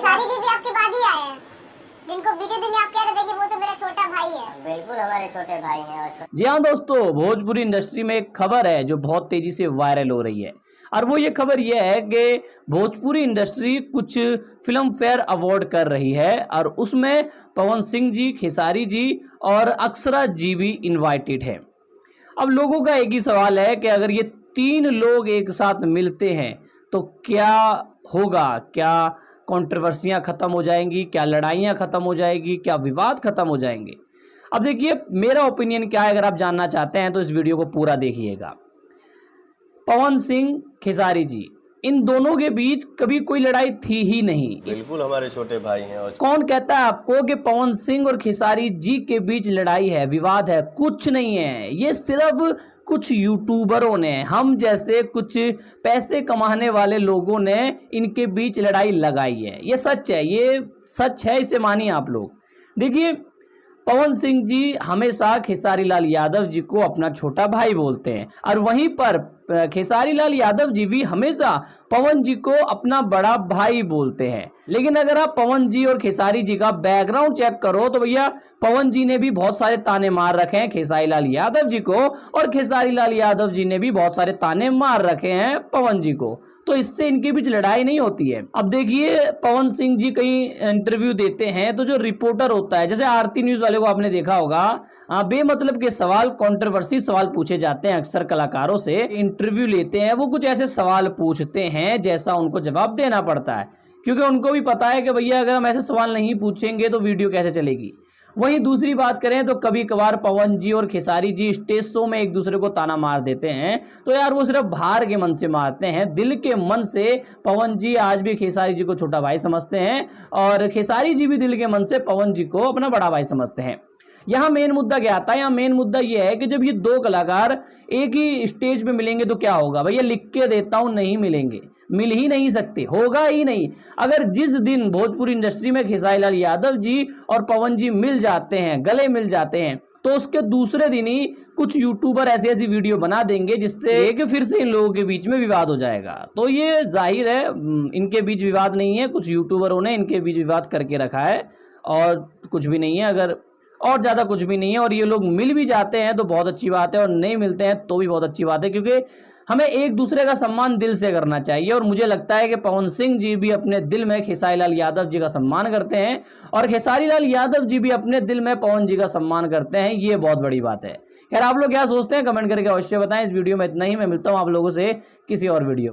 खेसारी जी भी आपके बाद ही आए हैं, जिनको बीते दिन आप कह रहे थे कि वो तो मेरा छोटा भाई है। बिल्कुल हमारे छोटे भाई हैं। जी हाँ दोस्तों, भोजपुरी इंडस्ट्री में एक खबर है जो बहुत तेजी से वायरल हो रही है, और वो ये खबर ये है कि भोजपुरी इंडस्ट्री कुछ फिल्म फेयर अवार्ड कर रही है और उसमें पवन सिंह जी, खेसारी जी और अक्षरा जी भी इनवाइटेड है। अब लोगों का एक ही सवाल है कि अगर ये तीन लोग एक साथ मिलते हैं तो क्या होगा? क्या कंट्रोवर्सियां खत्म हो जाएंगी? क्या लड़ाइयां खत्म हो जाएगी? क्या विवाद खत्म हो जाएंगे? अब देखिए, मेरा ओपिनियन क्या है, अगर आप जानना चाहते हैं तो इस वीडियो को पूरा देखिएगा। पवन सिंह, खेसारी जी, इन दोनों के बीच कभी कोई लड़ाई थी ही नहीं। बिल्कुल हमारे छोटे भाई हैं। और कौन कहता है आपको कि पवन सिंह और खेसारी जी के बीच लड़ाई है, विवाद है? कुछ नहीं है। ये सिर्फ कुछ यूट्यूबरों ने, हम जैसे कुछ पैसे कमाने वाले लोगों ने इनके बीच लड़ाई लगाई है। ये सच है, ये सच है, इसे मानिए आप लोग। देखिए, पवन सिंह जी हमेशा खेसारी लाल यादव जी को अपना छोटा भाई बोलते हैं, और वहीं पर खेसारी लाल यादव जी भी हमेशा पवन जी को अपना बड़ा भाई बोलते हैं। लेकिन अगर आप पवन जी और खेसारी जी का बैकग्राउंड चेक करो तो भैया, पवन जी ने भी बहुत सारे ताने मार रखे हैं खेसारी लाल यादव जी को, और खेसारी लाल यादव जी ने भी बहुत सारे ताने मार रखे हैं पवन जी को। तो इससे इनके बीच लड़ाई नहीं होती है। अब देखिए, पवन सिंह जी कहीं इंटरव्यू देते हैं तो जो रिपोर्टर होता है, जैसे आरती न्यूज वाले को आपने देखा होगा, बेमतलब के सवाल, कंट्रोवर्सी सवाल पूछे जाते हैं अक्सर कलाकारों से, इंटरव्यू लेते हैं, वो कुछ ऐसे सवाल पूछते हैं जैसा उनको जवाब देना पड़ता है, क्योंकि उनको भी पता है कि भैया अगर हम ऐसे सवाल नहीं पूछेंगे तो वीडियो कैसे चलेगी। वहीं दूसरी बात करें तो कभी कभार पवन जी और खेसारी जी स्टेज शो में एक दूसरे को ताना मार देते हैं, तो यार वो सिर्फ बाहर के मन से मारते हैं, दिल के मन से पवन जी आज भी खेसारी जी को छोटा भाई समझते हैं, और खेसारी जी भी दिल के मन से पवन जी को अपना बड़ा भाई समझते हैं। यहाँ मेन मुद्दा क्या आता है? यहाँ मेन मुद्दा ये है कि जब ये दो कलाकार एक ही स्टेज पे मिलेंगे तो क्या होगा? भैया लिख के देता हूं, नहीं मिलेंगे, मिल ही नहीं सकते, होगा ही नहीं। अगर जिस दिन भोजपुरी इंडस्ट्री में खेसारी लाल यादव जी और पवन जी मिल जाते हैं, गले मिल जाते हैं, तो उसके दूसरे दिन ही कुछ यूट्यूबर ऐसी ऐसी वीडियो बना देंगे जिससे कि फिर से इन लोगों के बीच में विवाद हो जाएगा। तो ये जाहिर है इनके बीच विवाद नहीं है, कुछ यूट्यूबरों ने इनके बीच विवाद करके रखा है, और कुछ भी नहीं है, अगर और ज़्यादा कुछ भी नहीं है। और ये लोग मिल भी जाते हैं तो बहुत अच्छी बात है, और नहीं मिलते हैं तो भी बहुत अच्छी बात है, क्योंकि हमें एक दूसरे का सम्मान दिल से करना चाहिए। और मुझे लगता है कि पवन सिंह जी भी अपने दिल में खेसारी लाल यादव जी का सम्मान करते हैं, और खेसारी लाल यादव जी भी अपने दिल में पवन जी का सम्मान करते हैं। ये बहुत बड़ी बात है। खैर, आप लोग क्या सोचते हैं कमेंट करके अवश्य बताएं। इस वीडियो में इतना ही, मैं मिलता हूं आप लोगों से किसी और वीडियो।